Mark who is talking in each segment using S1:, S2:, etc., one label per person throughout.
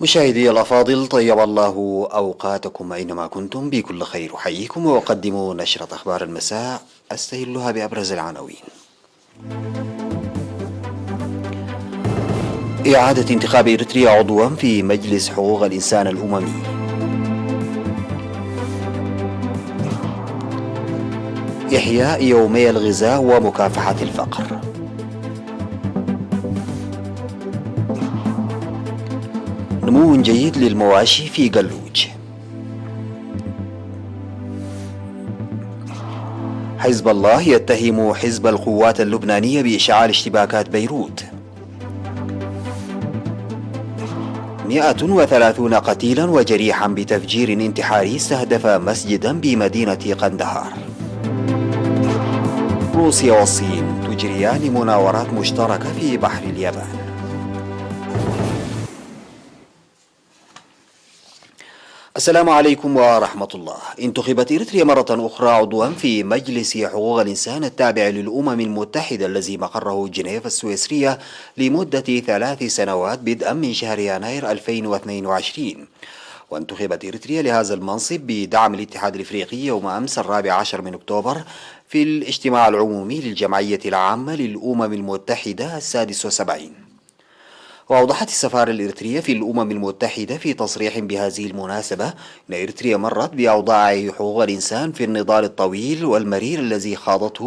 S1: مشاهدي الأفاضل، طيب الله أوقاتكم أينما كنتم بكل خير. أحييكم وأقدم نشرة أخبار المساء أستهلها بأبرز العناوين. إعادة انتخاب إريتريا عضوا في مجلس حقوق الإنسان الأممي. إحياء يومي الغذاء ومكافحة الفقر. نمو جيد للمواشي في قلوج. حزب الله يتهم حزب القوات اللبنانية بإشعال اشتباكات بيروت. 130 قتيلا وجريحا بتفجير انتحاري استهدف مسجدا بمدينة قندهار. روسيا والصين تجريان مناورات مشتركة في بحر اليابان. السلام عليكم ورحمة الله. انتخبت إريتريا مرة أخرى عضوا في مجلس حقوق الإنسان التابع للأمم المتحدة الذي مقره جنيف السويسرية لمدة 3 سنوات بدءا من شهر يناير 2022. وانتخبت إريتريا لهذا المنصب بدعم الاتحاد الإفريقي يوم أمس 14 من أكتوبر في الاجتماع العمومي للجمعية العامة للأمم المتحدة 76. وأوضحت السفارة الإريترية في الأمم المتحدة في تصريح بهذه المناسبة أن إريتريا مرت بأوضاع حقوق الإنسان في النضال الطويل والمرير الذي خاضته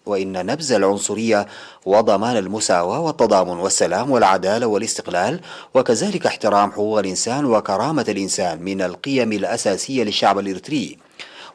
S1: وإن نبذ العنصرية وضمان المساواة والتضامن والسلام والعدالة والاستقلال وكذلك احترام حقوق الإنسان وكرامة الإنسان من القيم الأساسية للشعب الإريتري.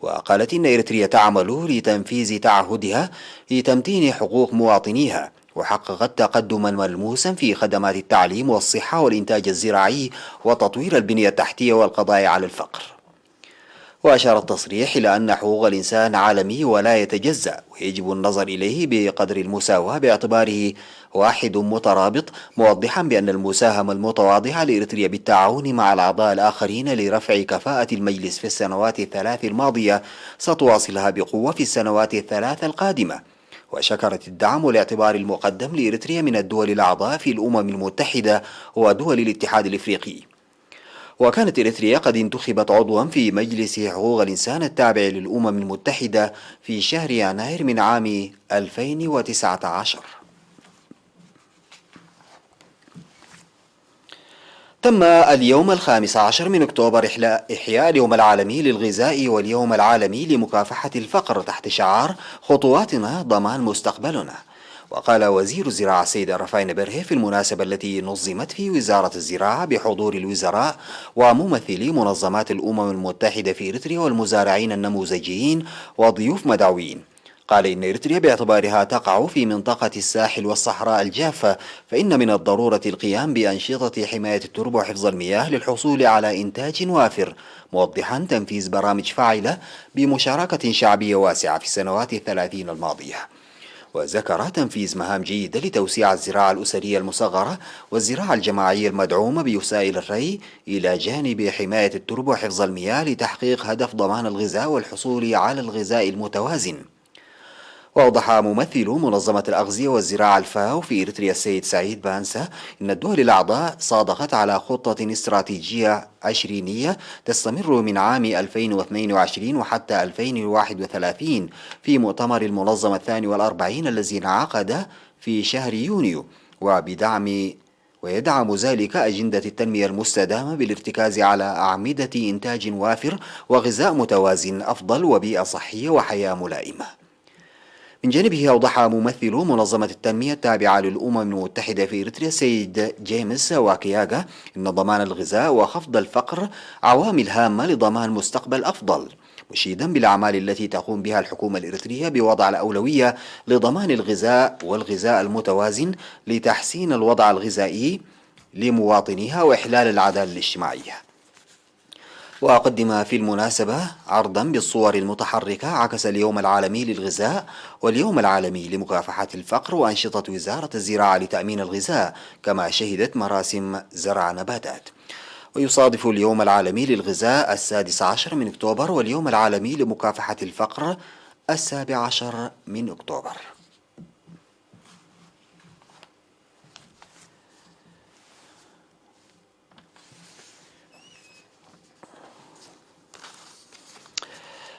S1: وقالت إن إريتريا تعمل لتنفيذ تعهدها لتمتين حقوق مواطنيها، وحققت تقدما ملموسا في خدمات التعليم والصحة والإنتاج الزراعي وتطوير البنية التحتية والقضاء على الفقر. وأشار التصريح إلى أن حقوق الإنسان عالمي ولا يتجزأ، ويجب النظر إليه بقدر المساواة باعتباره واحد مترابط، موضحا بأن المساهمة المتواضعة لإريتريا بالتعاون مع الأعضاء الآخرين لرفع كفاءة المجلس في السنوات الثلاث الماضية ستواصلها بقوة في السنوات الثلاث القادمة. وشكرت الدعم والاعتبار المقدم لإريتريا من الدول الأعضاء في الأمم المتحدة ودول الاتحاد الإفريقي. وكانت إريتريا قد انتخبت عضوا في مجلس حقوق الإنسان التابع للأمم المتحدة في شهر يناير من عام 2019. تم اليوم 15 من أكتوبر إحياء اليوم العالمي للغذاء واليوم العالمي لمكافحة الفقر تحت شعار خطواتنا ضمان مستقبلنا. وقال وزير الزراعة السيد رفاين برهي في المناسبة التي نظمت في وزارة الزراعة بحضور الوزراء وممثلي منظمات الأمم المتحدة في إريتريا والمزارعين النموذجيين وضيوف مدعوين، قال إن إريتريا باعتبارها تقع في منطقة الساحل والصحراء الجافة فإن من الضرورة القيام بأنشطة حماية التربة وحفظ المياه للحصول على إنتاج وافر، موضحا تنفيذ برامج فاعلة بمشاركة شعبية واسعة في السنوات الثلاثين الماضية. وذكر تنفيذ مهام جيدة لتوسيع الزراعة الأسرية المصغرة والزراعة الجماعية المدعومة بوسائل الري إلى جانب حماية التربة وحفظ المياه لتحقيق هدف ضمان الغذاء والحصول على الغذاء المتوازن. وأوضح ممثل منظمة الأغذية والزراعة الفاو في إريتريا السيد سعيد بانسا إن الدول الأعضاء صادقت على خطة استراتيجية عشرينية تستمر من عام 2022 وحتى 2031 في مؤتمر المنظمة 42 الذي انعقد في شهر يونيو، ويدعم ذلك أجندة التنمية المستدامة بالارتكاز على أعمدة إنتاج وافر وغذاء متوازن أفضل وبيئة صحية وحياة ملائمة. من جانبه أوضح ممثل منظمة التنمية التابعة للأمم المتحدة في إريتريا سيد جيمس واكياغا إن ضمان الغذاء وخفض الفقر عوامل هامة لضمان مستقبل أفضل، مشيدا بالأعمال التي تقوم بها الحكومة الإريترية بوضع الأولوية لضمان الغذاء والغذاء المتوازن لتحسين الوضع الغذائي لمواطنيها وإحلال العدالة الاجتماعية. وأقدم في المناسبة عرضا بالصور المتحركة عكس اليوم العالمي للغذاء واليوم العالمي لمكافحة الفقر وأنشطة وزارة الزراعة لتأمين الغذاء، كما شهدت مراسم زرع نباتات. ويصادف اليوم العالمي للغذاء 16 من أكتوبر واليوم العالمي لمكافحة الفقر 17 من أكتوبر.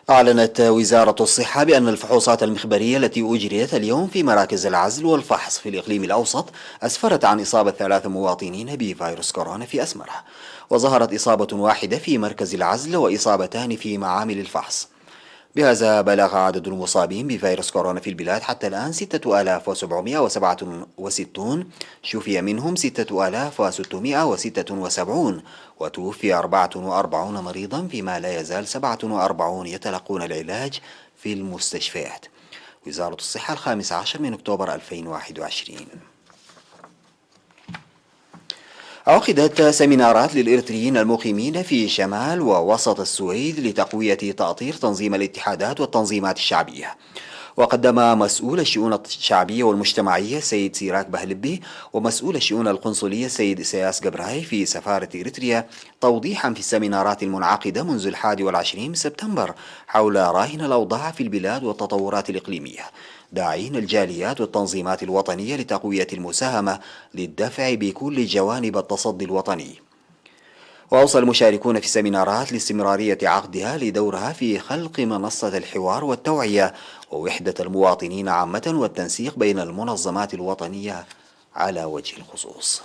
S1: أعلنت وزارة الصحة بأن الفحوصات المخبرية التي أجريت اليوم في مراكز العزل والفحص في الإقليم الأوسط أسفرت عن إصابة 3 مواطنين بفيروس كورونا في أسمرة، وظهرت إصابة واحدة في مركز العزل وإصابتان في معامل الفحص. بهذا بلغ عدد المصابين بفيروس كورونا في البلاد حتى الآن 6767، شفي منهم 6676، وتوفي 44 مريضا، فيما لا يزال 47 يتلقون العلاج في المستشفيات. وزارة الصحة 15 من أكتوبر 2021. عقدت سيمينارات للإريتريين المقيمين في شمال ووسط السويد لتقوية تأطير تنظيم الاتحادات والتنظيمات الشعبية. وقدم مسؤول الشؤون الشعبية والمجتمعية سيد سيراك بهلبي ومسؤول الشؤون القنصلية سيد إسياس جبراي في سفارة إريتريا توضيحا في السيمينارات المنعقدة منذ 21 سبتمبر حول راهن الأوضاع في البلاد والتطورات الإقليمية، داعين الجاليات والتنظيمات الوطنية لتقوية المساهمة للدفع بكل جوانب التصدي الوطني. وأوصى المشاركون في السيمينارات لاستمرارية عقدها لدورها في خلق منصة الحوار والتوعية ووحدة المواطنين عامة والتنسيق بين المنظمات الوطنية على وجه الخصوص.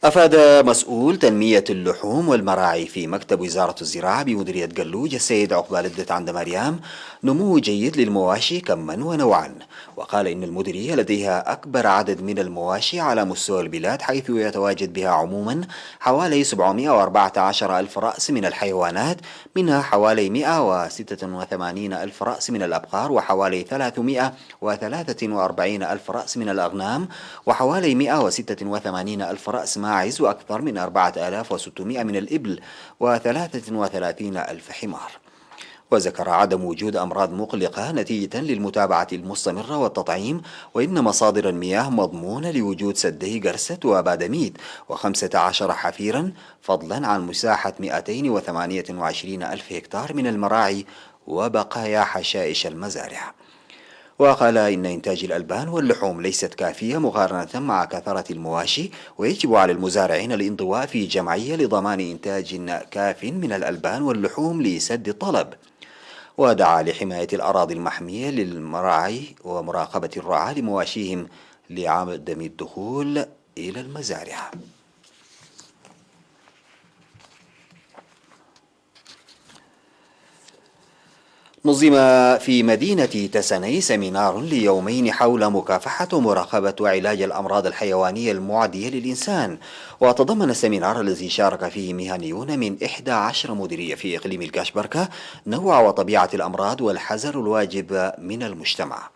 S1: أفاد مسؤول تنمية اللحوم والمراعي في مكتب وزارة الزراعة بمديرية قلوج السيد عقبال الدت عند مريم نمو جيد للمواشي كما ونوعا، وقال إن المديرية لديها أكبر عدد من المواشي على مستوى البلاد، حيث يتواجد بها عموما حوالي 714 ألف رأس من الحيوانات، منها حوالي 186 ألف رأس من الأبقار، وحوالي 343 ألف رأس من الأغنام، وحوالي 186 ألف رأس ماعز، وأكثر من 4600 من الإبل، و33 ألف حمار. وذكر عدم وجود أمراض مقلقة نتيجة للمتابعة المستمرة والتطعيم، وإن مصادر المياه مضمونة لوجود سدي قرست وبادميد و15 حفيرا، فضلا عن مساحة 228 ألف هكتار من المراعي وبقايا حشائش المزارع. وقال إن إنتاج الألبان واللحوم ليست كافية مقارنة مع كثرة المواشي، ويجب على المزارعين الانضواء في جمعية لضمان إنتاج كاف من الألبان واللحوم لسد الطلب. ودعا لحماية الأراضي المحمية للمراعي ومراقبة الرعاة لمواشيهم لعدم الدخول إلى المزارع. نظم في مدينة تسني سيمينار ليومين حول مكافحة ومراقبة وعلاج الأمراض الحيوانية المعدية للإنسان، وتضمن السيمينار الذي شارك فيه مهنيون من 11 مديرية في إقليم الكاشبركة نوع وطبيعة الأمراض والحذر الواجب من المجتمع.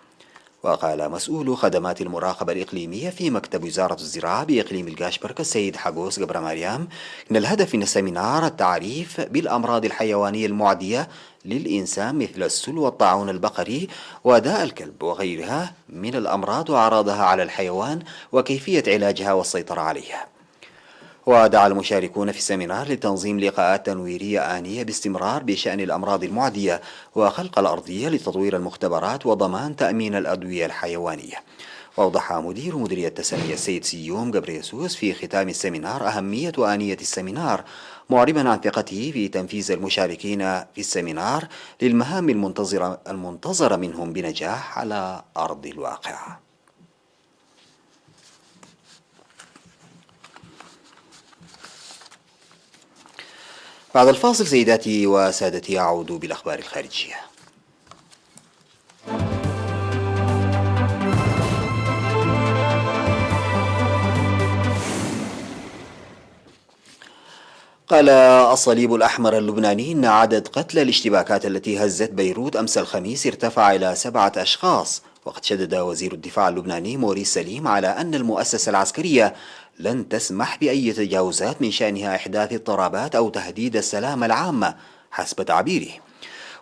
S1: وقال مسؤول خدمات المراقبة الإقليمية في مكتب وزارة الزراعة بإقليم الكاشبركة السيد حقوس جبر مريم إن الهدف من السيمينار التعريف بالأمراض الحيوانية المعدية للإنسان مثل السل والطاعون البقري وداء الكلب وغيرها من الأمراض وأعراضها على الحيوان وكيفية علاجها والسيطرة عليها. ودعا المشاركون في السيمينار لتنظيم لقاءات تنويرية آنية باستمرار بشأن الأمراض المعدية وخلق الأرضية لتطوير المختبرات وضمان تأمين الأدوية الحيوانية. وأوضح مدير مديرية تسنية السيد سيوم جبريسوس في ختام السيمينار أهمية وآنية السيمينار، معربا عن ثقته في تنفيذ المشاركين في السيمينار للمهام المنتظرة منهم بنجاح على أرض الواقع. بعد الفاصل سيداتي وسادتي أعود بالأخبار الخارجية. قال الصليب الأحمر اللبناني إن عدد قتلى الاشتباكات التي هزت بيروت أمس الخميس ارتفع إلى 7 أشخاص. وقد شدد وزير الدفاع اللبناني موريس سليم على أن المؤسسة العسكرية لن تسمح بأي تجاوزات من شأنها إحداث اضطرابات أو تهديد السلامة العامة حسب تعبيره.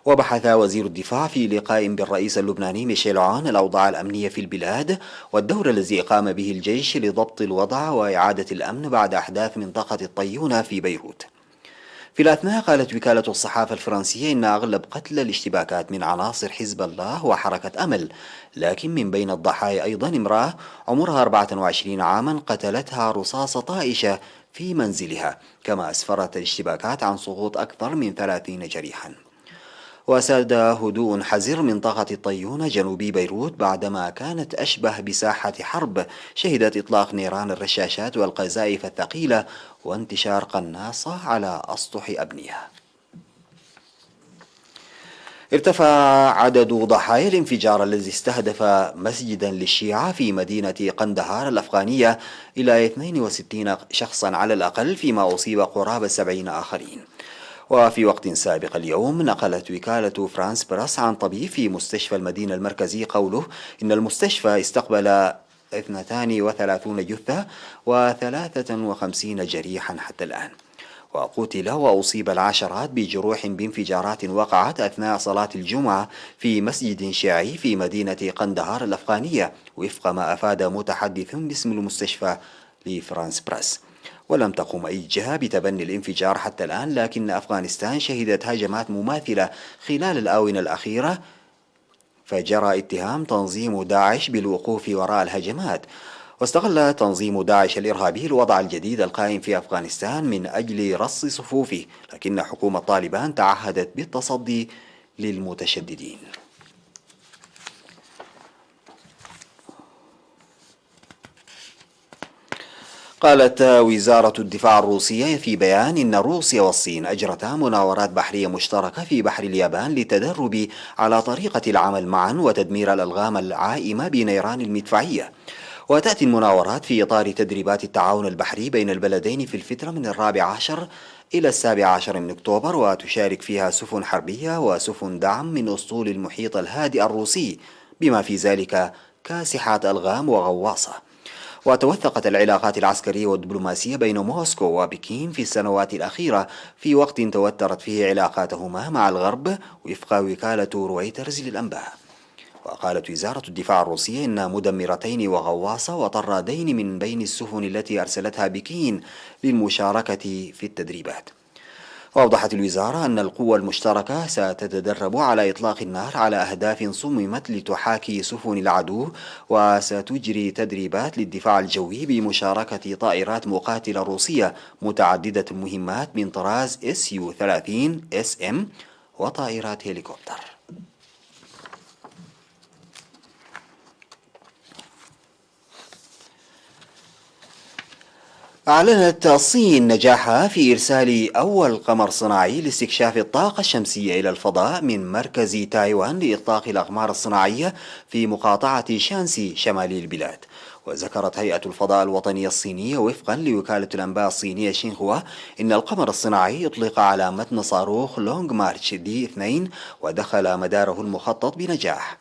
S1: وبحث وزير الدفاع في لقاء بالرئيس اللبناني ميشيل عون الأوضاع الأمنية في البلاد والدور الذي قام به الجيش لضبط الوضع وإعادة الأمن بعد أحداث منطقة الطيونة في بيروت. في الأثناء قالت وكالة الصحافة الفرنسية إن أغلب قتلى الاشتباكات من عناصر حزب الله وحركة أمل، لكن من بين الضحايا أيضا امرأة عمرها 24 عاما قتلتها رصاصة طائشة في منزلها، كما أسفرت الاشتباكات عن سقوط أكثر من 30 جريحا. وساد هدوء حذر منطقة الطيون جنوبي بيروت بعدما كانت أشبه بساحة حرب شهدت إطلاق نيران الرشاشات والقذائف الثقيلة وانتشار قناصة على أسطح أبنية. ارتفع عدد ضحايا الانفجار الذي استهدف مسجدا للشيعة في مدينة قندهار الأفغانية إلى 62 شخصا على الأقل، فيما أصيب قرابة 70 آخرين. وفي وقت سابق اليوم نقلت وكالة فرانس براس عن طبيب في مستشفى المدينة المركزي قوله إن المستشفى استقبل 32 جثة و53 جريحا حتى الآن. وقتل وأصيب العشرات بجروح بانفجارات وقعت أثناء صلاة الجمعة في مسجد شيعي في مدينة قندهار الأفغانية، وفق ما أفاد متحدث باسم المستشفى لفرانس براس. ولم تقم أي جهة بتبني الانفجار حتى الآن، لكن أفغانستان شهدت هجمات مماثلة خلال الآونة الأخيرة، فجرى اتهام تنظيم داعش بالوقوف وراء الهجمات. واستغل تنظيم داعش الإرهابي الوضع الجديد القائم في أفغانستان من أجل رص صفوفه، لكن حكومة طالبان تعهدت بالتصدي للمتشددين. قالت وزارة الدفاع الروسية في بيان إن روسيا والصين أجرتا مناورات بحرية مشتركة في بحر اليابان للتدرب على طريقة العمل معا وتدمير الألغام العائمة بنيران المدفعية. وتأتي المناورات في إطار تدريبات التعاون البحري بين البلدين في الفترة من 14 إلى 17 من أكتوبر، وتشارك فيها سفن حربية وسفن دعم من أسطول المحيط الهادئ الروسي، بما في ذلك كاسحات ألغام وغواصة. وتوثقت العلاقات العسكرية والدبلوماسية بين موسكو وبكين في السنوات الأخيرة في وقت توترت فيه علاقاتهما مع الغرب، وفق وكالة رويترز للأنباء. وقالت وزارة الدفاع الروسية إن مدمرتين وغواصة وطرادين من بين السفن التي أرسلتها بكين للمشاركة في التدريبات. وأوضحت الوزارة أن القوى المشتركة ستتدرب على إطلاق النار على أهداف صممت لتحاكي سفن العدو، وستجري تدريبات للدفاع الجوي بمشاركة طائرات مقاتلة روسية متعددة المهمات من طراز SU-30 SM وطائرات هليكوبتر. أعلنت الصين نجاحها في إرسال أول قمر صناعي لاستكشاف الطاقة الشمسية إلى الفضاء من مركز تايوان لإطلاق الأقمار الصناعية في مقاطعة شانسي شمالي البلاد. وذكرت هيئة الفضاء الوطنية الصينية وفقا لوكالة الأنباء الصينية شينخوا إن القمر الصناعي أطلق على متن صاروخ لونغ مارش دي 2 ودخل مداره المخطط بنجاح.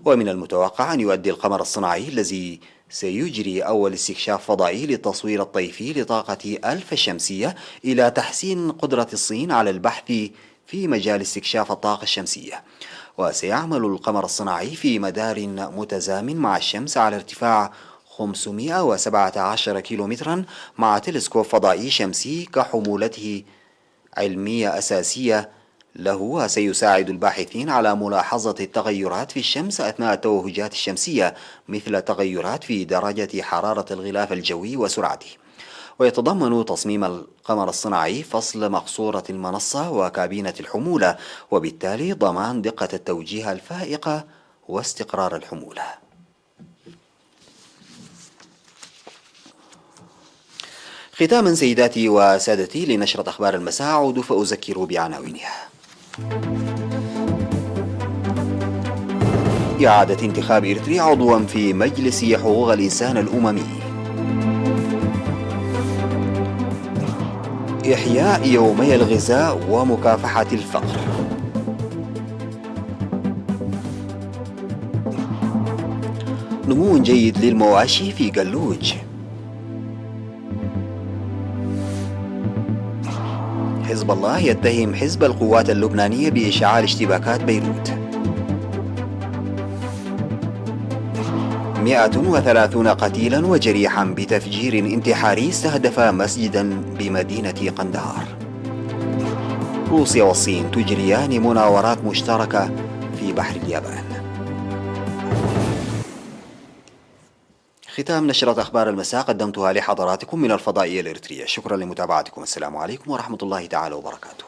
S1: ومن المتوقع أن يؤدي القمر الصناعي الذي سيجري أول استكشاف فضائي للتصوير الطيفي لطاقة ألف الشمسية إلى تحسين قدرة الصين على البحث في مجال استكشاف الطاقة الشمسية. وسيعمل القمر الصناعي في مدار متزامن مع الشمس على ارتفاع 517 كيلومترا مع تلسكوب فضائي شمسي كحمولته علمية أساسية له، وسيساعد الباحثين على ملاحظة التغيرات في الشمس أثناء التوهجات الشمسية، مثل تغيرات في درجة حرارة الغلاف الجوي وسرعته. ويتضمن تصميم القمر الصناعي فصل مقصورة المنصة وكابينة الحمولة، وبالتالي ضمان دقة التوجيه الفائقة واستقرار الحمولة. ختاما سيداتي وسادتي لنشرة أخبار المساء أعود فأذكر بعناوينها. إعادة انتخاب إريتريا عضوا في مجلس حقوق الإنسان الأممي. إحياء يومي الغذاء ومكافحة الفقر. نمو جيد للمواشي في جلوج. حزب الله يتهم حزب القوات اللبنانية بإشعال اشتباكات بيروت. 130 قتيلا وجريحا بتفجير انتحاري استهدف مسجدا بمدينة قندهار. روسيا والصين تجريان مناورات مشتركة في بحر اليابان. ختام نشرة أخبار المساء قدمتها لحضراتكم من الفضائية الإريترية. شكرا لمتابعتكم. السلام عليكم ورحمة الله تعالى وبركاته.